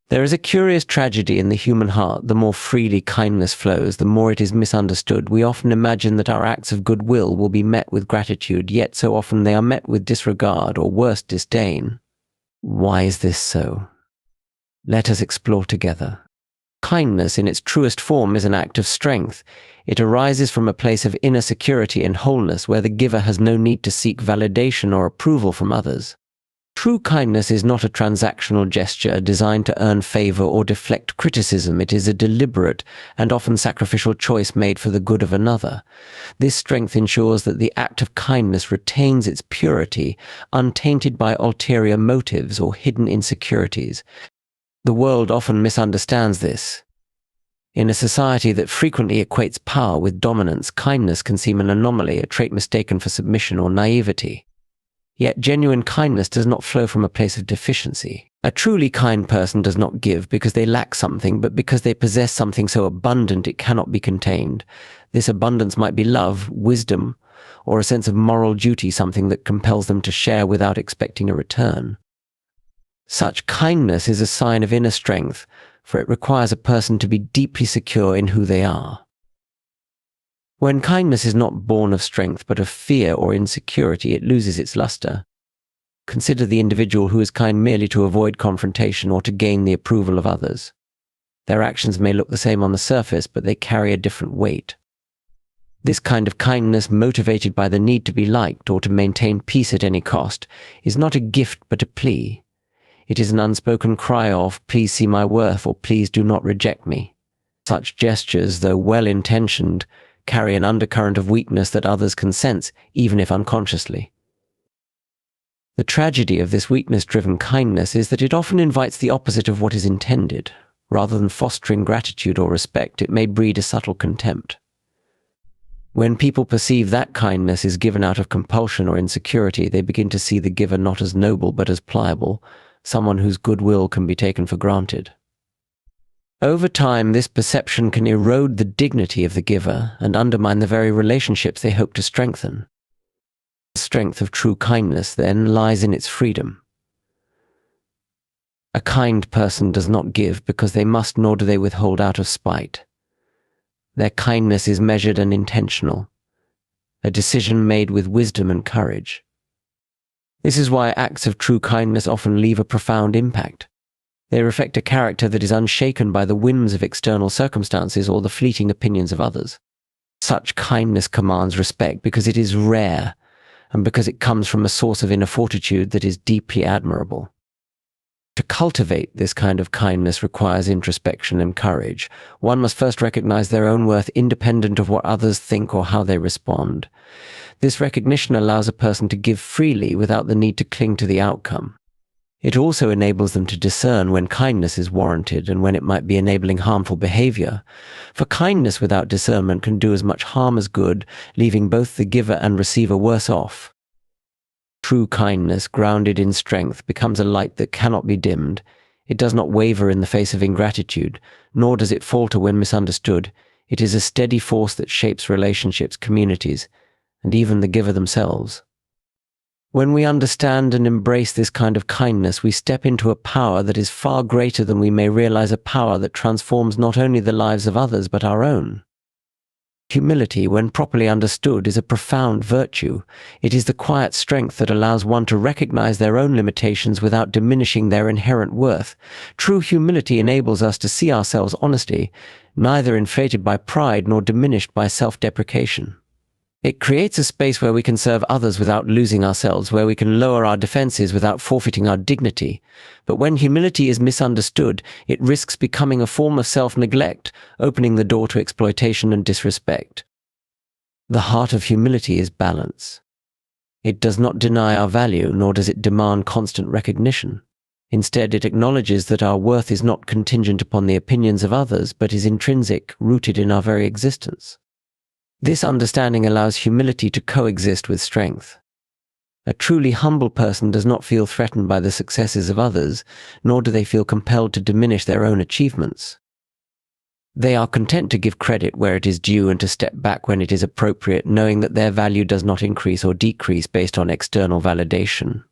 There is a curious tragedy in the human heart. The more freely kindness flows, the more it is misunderstood. We often imagine that our acts of goodwill will be met with gratitude, yet so often they are met with disregard or worse, disdain. Why is this so? Let us explore together. Kindness in its truest form is an act of strength. It arises from a place of inner security and wholeness where the giver has no need to seek validation or approval from others. True kindness is not a transactional gesture designed to earn favor or deflect criticism. It is a deliberate and often sacrificial choice made for the good of another. This strength ensures that the act of kindness retains its purity, untainted by ulterior motives or hidden insecurities. The world often misunderstands this. In a society that frequently equates power with dominance, kindness can seem an anomaly, a trait mistaken for submission or naivety. Yet genuine kindness does not flow from a place of deficiency. A truly kind person does not give because they lack something, but because they possess something so abundant it cannot be contained. This abundance might be love, wisdom, or a sense of moral duty, something that compels them to share without expecting a return. Such kindness is a sign of inner strength, for it requires a person to be deeply secure in who they are. When kindness is not born of strength but of fear or insecurity, it loses its luster. Consider the individual who is kind merely to avoid confrontation or to gain the approval of others. Their actions may look the same on the surface, but they carry a different weight. This kind of kindness, motivated by the need to be liked or to maintain peace at any cost, is not a gift but a plea. It is an unspoken cry of, "Please see my worth," or "Please do not reject me." Such gestures, though well-intentioned, carry an undercurrent of weakness that others can sense, even if unconsciously. The tragedy of this weakness-driven kindness is that it often invites the opposite of what is intended. Rather than fostering gratitude or respect, it may breed a subtle contempt. When people perceive that kindness is given out of compulsion or insecurity, they begin to see the giver not as noble but as pliable, someone whose goodwill can be taken for granted. Over time, this perception can erode the dignity of the giver and undermine the very relationships they hope to strengthen. The strength of true kindness, then, lies in its freedom. A kind person does not give because they must, nor do they withhold out of spite. Their kindness is measured and intentional, a decision made with wisdom and courage. This is why acts of true kindness often leave a profound impact. They reflect a character that is unshaken by the whims of external circumstances or the fleeting opinions of others. Such kindness commands respect because it is rare, and because it comes from a source of inner fortitude that is deeply admirable. To cultivate this kind of kindness requires introspection and courage. One must first recognize their own worth independent of what others think or how they respond. This recognition allows a person to give freely without the need to cling to the outcome. It also enables them to discern when kindness is warranted and when it might be enabling harmful behavior. For kindness without discernment can do as much harm as good, leaving both the giver and receiver worse off. True kindness, grounded in strength, becomes a light that cannot be dimmed. It does not waver in the face of ingratitude, nor does it falter when misunderstood. It is a steady force that shapes relationships, communities, and even the giver themselves. When we understand and embrace this kind of kindness, we step into a power that is far greater than we may realize, a power that transforms not only the lives of others but our own. Humility, when properly understood, is a profound virtue. It is the quiet strength that allows one to recognize their own limitations without diminishing their inherent worth. True humility enables us to see ourselves honestly, neither inflated by pride nor diminished by self-deprecation. It creates a space where we can serve others without losing ourselves, where we can lower our defenses without forfeiting our dignity. But when humility is misunderstood, it risks becoming a form of self-neglect, opening the door to exploitation and disrespect. The heart of humility is balance. It does not deny our value, nor does it demand constant recognition. Instead, it acknowledges that our worth is not contingent upon the opinions of others, but is intrinsic, rooted in our very existence. This understanding allows humility to coexist with strength. A truly humble person does not feel threatened by the successes of others, nor do they feel compelled to diminish their own achievements. They are content to give credit where it is due and to step back when it is appropriate, knowing that their value does not increase or decrease based on external validation.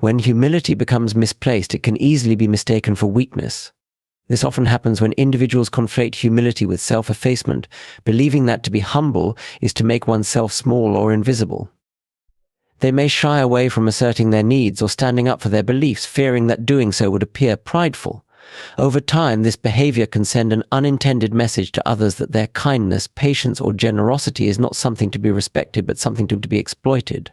When humility becomes misplaced, it can easily be mistaken for weakness. This often happens when individuals conflate humility with self-effacement, believing that to be humble is to make oneself small or invisible. They may shy away from asserting their needs or standing up for their beliefs, fearing that doing so would appear prideful. Over time, this behavior can send an unintended message to others that their kindness, patience, or generosity is not something to be respected, but something to be exploited.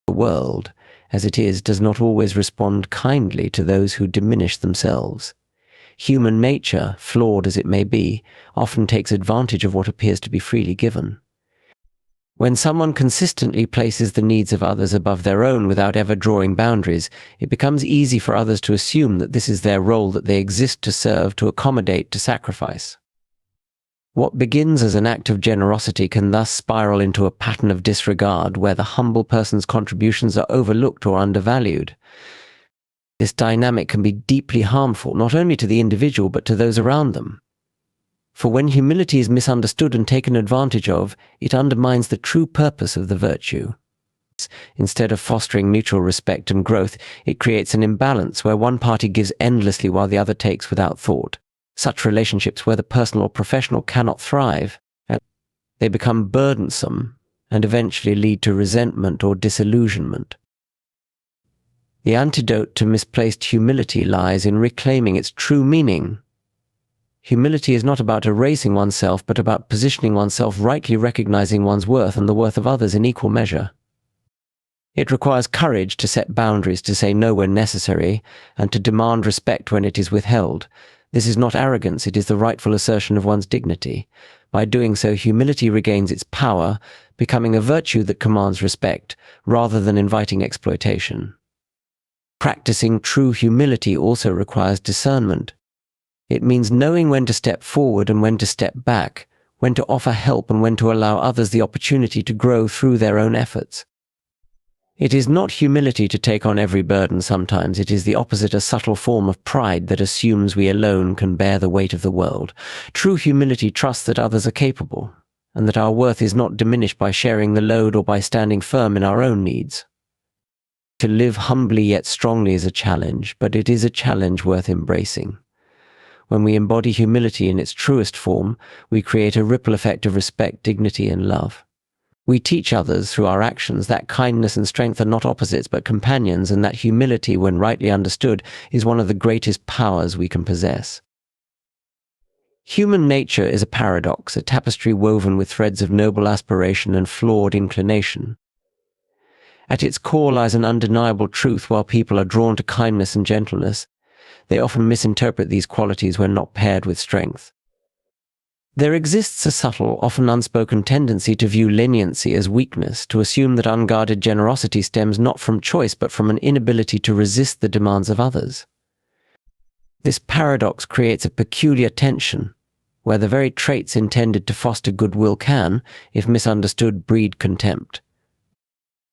The world, as it is, does not always respond kindly to those who diminish themselves. Human nature, flawed as it may be, often takes advantage of what appears to be freely given. When someone consistently places the needs of others above their own without ever drawing boundaries, it becomes easy for others to assume that this is their role, that they exist to serve, to accommodate, to sacrifice. What begins as an act of generosity can thus spiral into a pattern of disregard, where the humble person's contributions are overlooked or undervalued. This dynamic can be deeply harmful, not only to the individual but to those around them. For when humility is misunderstood and taken advantage of, it undermines the true purpose of the virtue. Instead of fostering mutual respect and growth, it creates an imbalance where one party gives endlessly while the other takes without thought. Such relationships, whether personal or professional, cannot thrive. They become burdensome and eventually lead to resentment or disillusionment. The antidote to misplaced humility lies in reclaiming its true meaning. Humility is not about erasing oneself, but about positioning oneself, rightly recognizing one's worth and the worth of others in equal measure. It requires courage to set boundaries, to say no when necessary, and to demand respect when it is withheld. This is not arrogance, it is the rightful assertion of one's dignity. By doing so, humility regains its power, becoming a virtue that commands respect, rather than inviting exploitation. Practicing true humility also requires discernment. It means knowing when to step forward and when to step back, when to offer help and when to allow others the opportunity to grow through their own efforts. It is not humility to take on every burden sometimes. It is the opposite, a subtle form of pride that assumes we alone can bear the weight of the world. True humility trusts that others are capable, and that our worth is not diminished by sharing the load or by standing firm in our own needs. To live humbly yet strongly is a challenge, but it is a challenge worth embracing. When we embody humility in its truest form, we create a ripple effect of respect, dignity, and love. We teach others through our actions that kindness and strength are not opposites but companions, and that humility, when rightly understood, is one of the greatest powers we can possess. Human nature is a paradox, a tapestry woven with threads of noble aspiration and flawed inclination. At its core lies an undeniable truth. While people are drawn to kindness and gentleness, they often misinterpret these qualities when not paired with strength. There exists a subtle, often unspoken tendency to view leniency as weakness, to assume that unguarded generosity stems not from choice but from an inability to resist the demands of others. This paradox creates a peculiar tension, where the very traits intended to foster goodwill can, if misunderstood, breed contempt.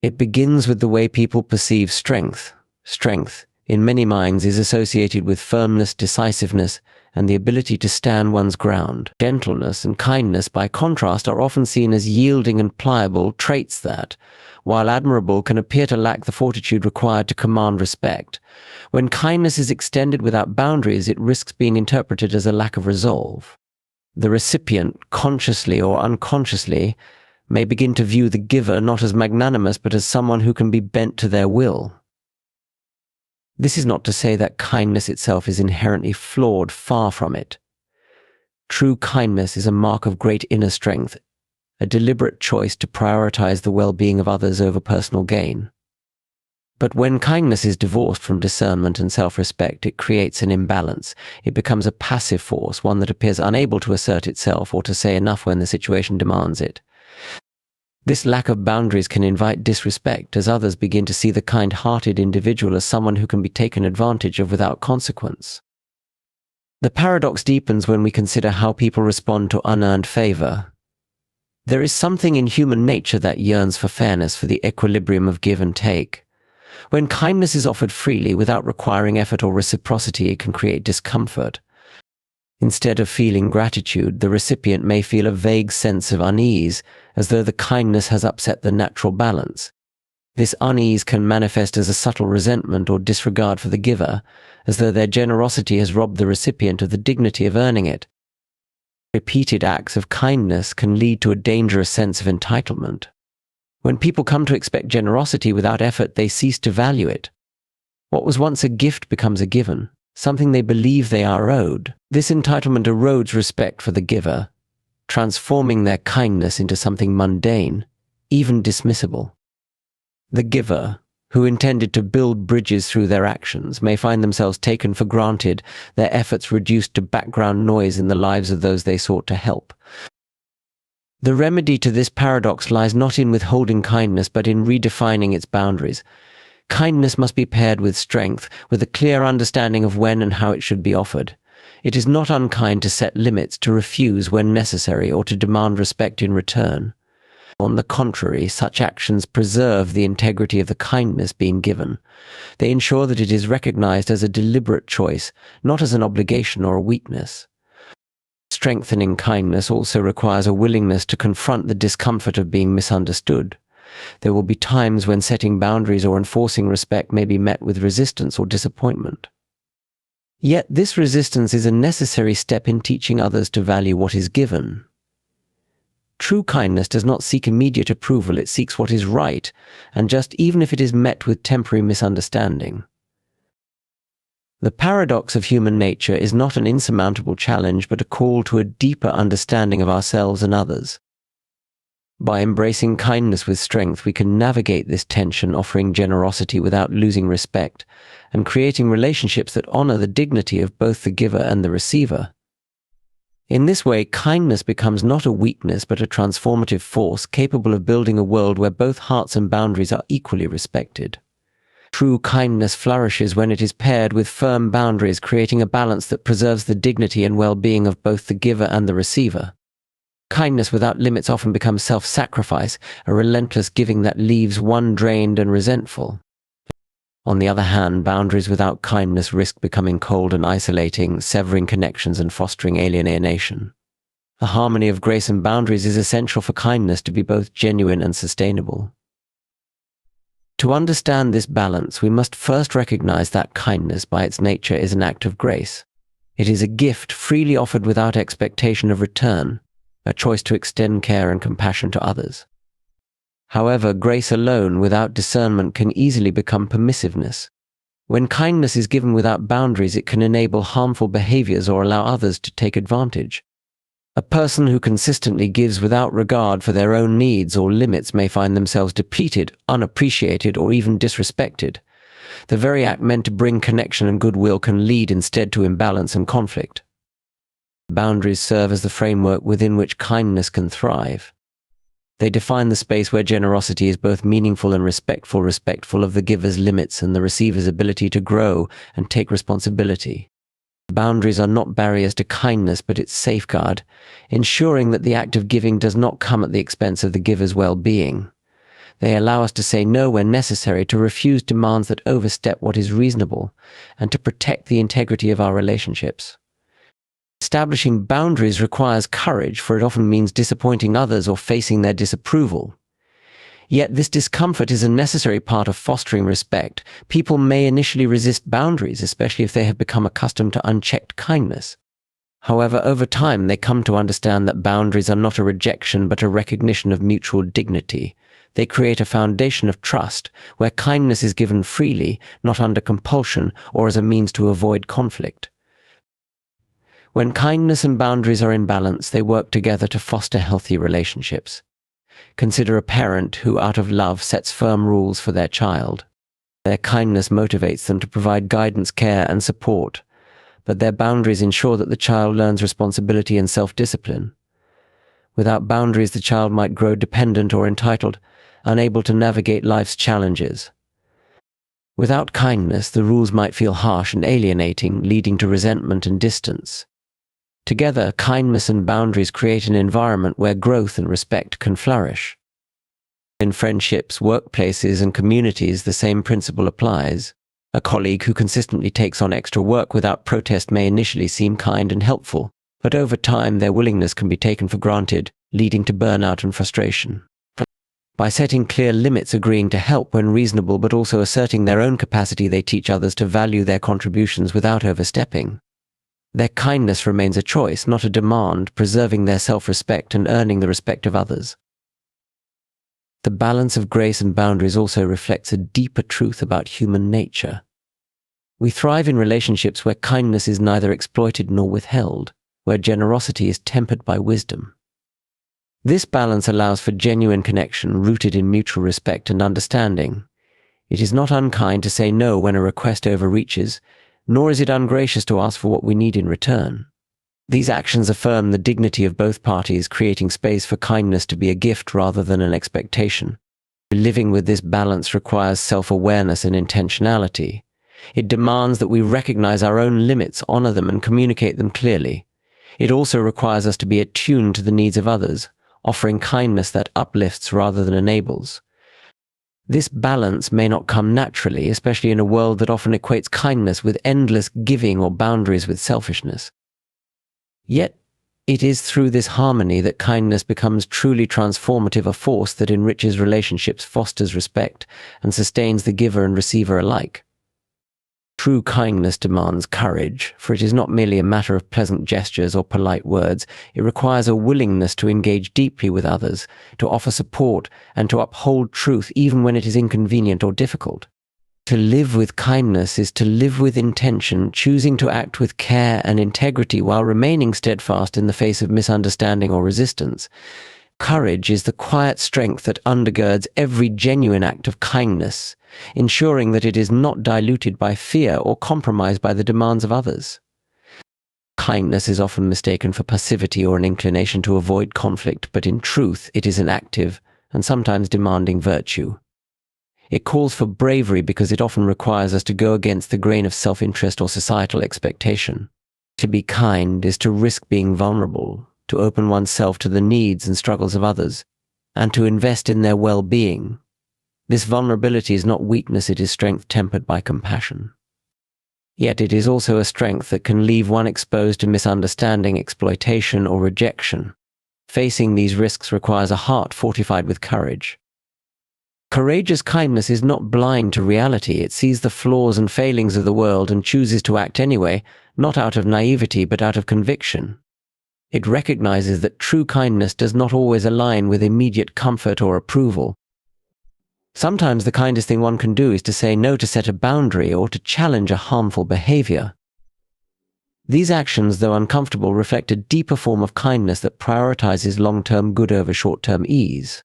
It begins with the way people perceive strength. Strength, in many minds, is associated with firmness, decisiveness, and the ability to stand one's ground. Gentleness and kindness, by contrast, are often seen as yielding and pliable traits that, while admirable, can appear to lack the fortitude required to command respect. When kindness is extended without boundaries, it risks being interpreted as a lack of resolve. The recipient, consciously or unconsciously, may begin to view the giver not as magnanimous but as someone who can be bent to their will. This is not to say that kindness itself is inherently flawed, far from it. True kindness is a mark of great inner strength, a deliberate choice to prioritize the well-being of others over personal gain. But when kindness is divorced from discernment and self-respect, it creates an imbalance. It becomes a passive force, one that appears unable to assert itself or to say enough when the situation demands it. This lack of boundaries can invite disrespect, as others begin to see the kind-hearted individual as someone who can be taken advantage of without consequence. The paradox deepens when we consider how people respond to unearned favor. There is something in human nature that yearns for fairness, for the equilibrium of give and take. When kindness is offered freely, without requiring effort or reciprocity, it can create discomfort. Instead of feeling gratitude, the recipient may feel a vague sense of unease, as though the kindness has upset the natural balance. This unease can manifest as a subtle resentment or disregard for the giver, as though their generosity has robbed the recipient of the dignity of earning it. Repeated acts of kindness can lead to a dangerous sense of entitlement. When people come to expect generosity without effort, they cease to value it. What was once a gift becomes a given, something they believe they are owed. This entitlement erodes respect for the giver, transforming their kindness into something mundane, even dismissible. The giver, who intended to build bridges through their actions, may find themselves taken for granted, their efforts reduced to background noise in the lives of those they sought to help. The remedy to this paradox lies not in withholding kindness, but in redefining its boundaries. Kindness must be paired with strength, with a clear understanding of when and how it should be offered. It is not unkind to set limits, to refuse when necessary, or to demand respect in return. On the contrary, such actions preserve the integrity of the kindness being given. They ensure that it is recognized as a deliberate choice, not as an obligation or a weakness. Strengthening kindness also requires a willingness to confront the discomfort of being misunderstood. There will be times when setting boundaries or enforcing respect may be met with resistance or disappointment. Yet this resistance is a necessary step in teaching others to value what is given. True kindness does not seek immediate approval, it seeks what is right and just, even if it is met with temporary misunderstanding. The paradox of human nature is not an insurmountable challenge, but a call to a deeper understanding of ourselves and others. By embracing kindness with strength, we can navigate this tension, offering generosity without losing respect, and creating relationships that honor the dignity of both the giver and the receiver. In this way, kindness becomes not a weakness but a transformative force capable of building a world where both hearts and boundaries are equally respected. True kindness flourishes when it is paired with firm boundaries, creating a balance that preserves the dignity and well-being of both the giver and the receiver. Kindness without limits often becomes self-sacrifice, a relentless giving that leaves one drained and resentful. On the other hand, boundaries without kindness risk becoming cold and isolating, severing connections and fostering alienation. The harmony of grace and boundaries is essential for kindness to be both genuine and sustainable. To understand this balance, we must first recognize that kindness, by its nature, is an act of grace. It is a gift freely offered without expectation of return, a choice to extend care and compassion to others. However, grace alone, without discernment, can easily become permissiveness. When kindness is given without boundaries, it can enable harmful behaviors or allow others to take advantage. A person who consistently gives without regard for their own needs or limits may find themselves depleted, unappreciated, or even disrespected. The very act meant to bring connection and goodwill can lead instead to imbalance and conflict. Boundaries serve as the framework within which kindness can thrive. They define the space where generosity is both meaningful and respectful of the giver's limits and the receiver's ability to grow and take responsibility. Boundaries are not barriers to kindness, but its safeguard, ensuring that the act of giving does not come at the expense of the giver's well-being. They allow us to say no when necessary, to refuse demands that overstep what is reasonable, and to protect the integrity of our relationships. Establishing boundaries requires courage, for it often means disappointing others or facing their disapproval. Yet this discomfort is a necessary part of fostering respect. People may initially resist boundaries, especially if they have become accustomed to unchecked kindness. However, over time they come to understand that boundaries are not a rejection but a recognition of mutual dignity. They create a foundation of trust, where kindness is given freely, not under compulsion or as a means to avoid conflict. When kindness and boundaries are in balance, they work together to foster healthy relationships. Consider a parent who, out of love, sets firm rules for their child. Their kindness motivates them to provide guidance, care, and support, but their boundaries ensure that the child learns responsibility and self-discipline. Without boundaries, the child might grow dependent or entitled, unable to navigate life's challenges. Without kindness, the rules might feel harsh and alienating, leading to resentment and distance. Together, kindness and boundaries create an environment where growth and respect can flourish. In friendships, workplaces, and communities, the same principle applies. A colleague who consistently takes on extra work without protest may initially seem kind and helpful, but over time their willingness can be taken for granted, leading to burnout and frustration. By setting clear limits, agreeing to help when reasonable, but also asserting their own capacity, they teach others to value their contributions without overstepping. Their kindness remains a choice, not a demand, preserving their self-respect and earning the respect of others. The balance of grace and boundaries also reflects a deeper truth about human nature. We thrive in relationships where kindness is neither exploited nor withheld, where generosity is tempered by wisdom. This balance allows for genuine connection rooted in mutual respect and understanding. It is not unkind to say no when a request overreaches, nor is it ungracious to ask for what we need in return. These actions affirm the dignity of both parties, creating space for kindness to be a gift rather than an expectation. Living with this balance requires self-awareness and intentionality. It demands that we recognize our own limits, honor them, and communicate them clearly. It also requires us to be attuned to the needs of others, offering kindness that uplifts rather than enables. This balance may not come naturally, especially in a world that often equates kindness with endless giving or boundaries with selfishness. Yet, it is through this harmony that kindness becomes truly transformative, a force that enriches relationships, fosters respect, and sustains the giver and receiver alike. True kindness demands courage, for it is not merely a matter of pleasant gestures or polite words. It requires a willingness to engage deeply with others, to offer support, and to uphold truth even when it is inconvenient or difficult. To live with kindness is to live with intention, choosing to act with care and integrity while remaining steadfast in the face of misunderstanding or resistance. Courage is the quiet strength that undergirds every genuine act of kindness, ensuring that it is not diluted by fear or compromised by the demands of others. Kindness is often mistaken for passivity or an inclination to avoid conflict, but in truth it is an active and sometimes demanding virtue. It calls for bravery because it often requires us to go against the grain of self-interest or societal expectation. To be kind is to risk being vulnerable, to open oneself to the needs and struggles of others, and to invest in their well-being. This vulnerability is not weakness, it is strength tempered by compassion. Yet it is also a strength that can leave one exposed to misunderstanding, exploitation, or rejection. Facing these risks requires a heart fortified with courage. Courageous kindness is not blind to reality. It sees the flaws and failings of the world and chooses to act anyway, not out of naivety but out of conviction. It recognizes that true kindness does not always align with immediate comfort or approval. Sometimes the kindest thing one can do is to say no, to set a boundary, or to challenge a harmful behavior. These actions, though uncomfortable, reflect a deeper form of kindness that prioritizes long-term good over short-term ease.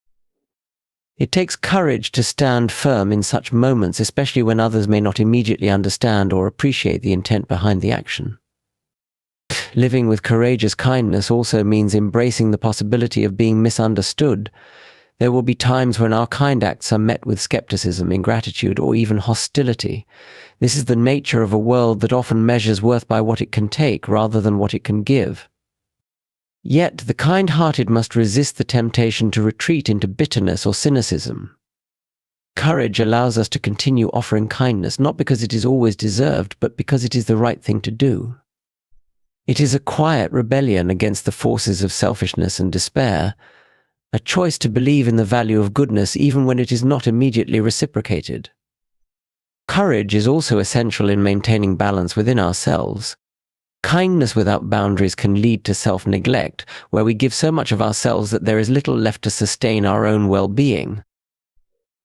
It takes courage to stand firm in such moments, especially when others may not immediately understand or appreciate the intent behind the action. Living with courageous kindness also means embracing the possibility of being misunderstood. There will be times when our kind acts are met with skepticism, ingratitude, or even hostility. This is the nature of a world that often measures worth by what it can take rather than what it can give. Yet the kind-hearted must resist the temptation to retreat into bitterness or cynicism. Courage allows us to continue offering kindness, not because it is always deserved, but because it is the right thing to do. It is a quiet rebellion against the forces of selfishness and despair, a choice to believe in the value of goodness even when it is not immediately reciprocated. Courage is also essential in maintaining balance within ourselves. Kindness without boundaries can lead to self-neglect, where we give so much of ourselves that there is little left to sustain our own well-being.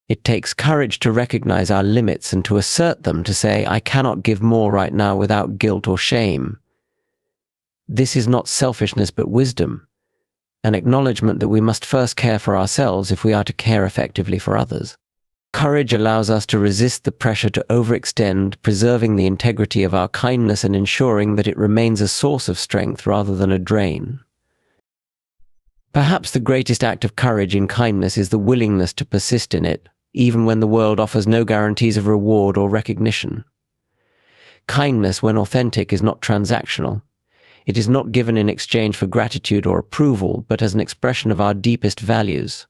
It takes courage to recognize our limits and to assert them, to say, "I cannot give more right now," without guilt or shame. This is not selfishness but wisdom, an acknowledgement that we must first care for ourselves if we are to care effectively for others. Courage allows us to resist the pressure to overextend, preserving the integrity of our kindness and ensuring that it remains a source of strength rather than a drain. Perhaps the greatest act of courage in kindness is the willingness to persist in it, even when the world offers no guarantees of reward or recognition. Kindness, when authentic, is not transactional. It is not given in exchange for gratitude or approval, but as an expression of our deepest values.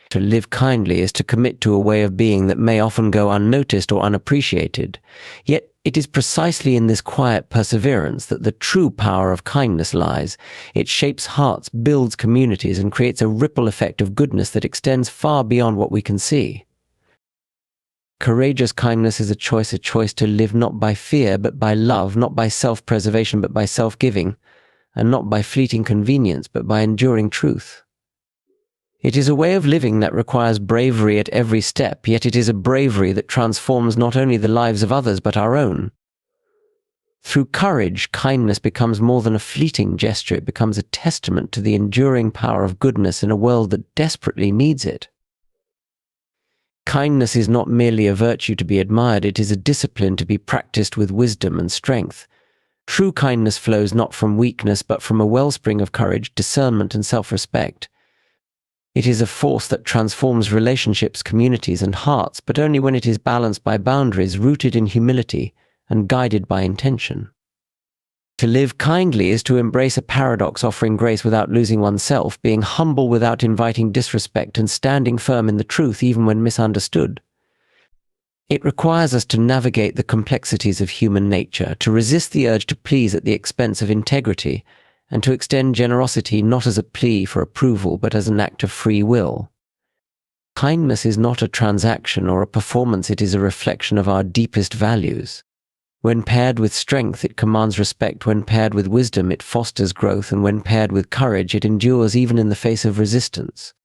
To live kindly is to commit to a way of being that may often go unnoticed or unappreciated, yet It is precisely in this quiet perseverance that the true power of kindness lies. It shapes hearts, builds communities, and creates a ripple effect of goodness that extends far beyond what we can see. Courageous kindness is a choice to live not by fear but by love, not by self-preservation but by self-giving, and not by fleeting convenience but by enduring truth. It is a way of living that requires bravery at every step, yet it is a bravery that transforms not only the lives of others but our own. Through courage, kindness becomes more than a fleeting gesture. It becomes a testament to the enduring power of goodness in a world that desperately needs it. Kindness is not merely a virtue to be admired, it is a discipline to be practiced with wisdom and strength. True kindness flows not from weakness but from a wellspring of courage, discernment, and self-respect. It is a force that transforms relationships, communities, and hearts, but only when it is balanced by boundaries, rooted in humility, and guided by intention. To live kindly is to embrace a paradox, offering grace without losing oneself, being humble without inviting disrespect, and standing firm in the truth even when misunderstood. It requires us to navigate the complexities of human nature, to resist the urge to please at the expense of integrity, and to extend generosity not as a plea for approval but as an act of free will. Kindness is not a transaction or a performance, it is a reflection of our deepest values. When paired with strength, it commands respect. When paired with wisdom, it fosters growth. And when paired with courage, it endures even in the face of resistance.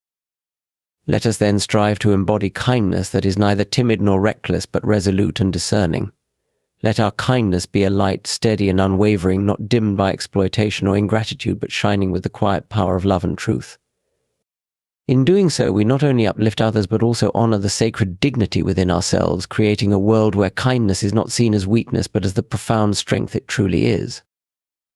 Let us then strive to embody kindness that is neither timid nor reckless, but resolute and discerning. Let our kindness be a light, steady and unwavering, not dimmed by exploitation or ingratitude, but shining with the quiet power of love and truth. In doing so, we not only uplift others but also honor the sacred dignity within ourselves, creating a world where kindness is not seen as weakness but as the profound strength it truly is.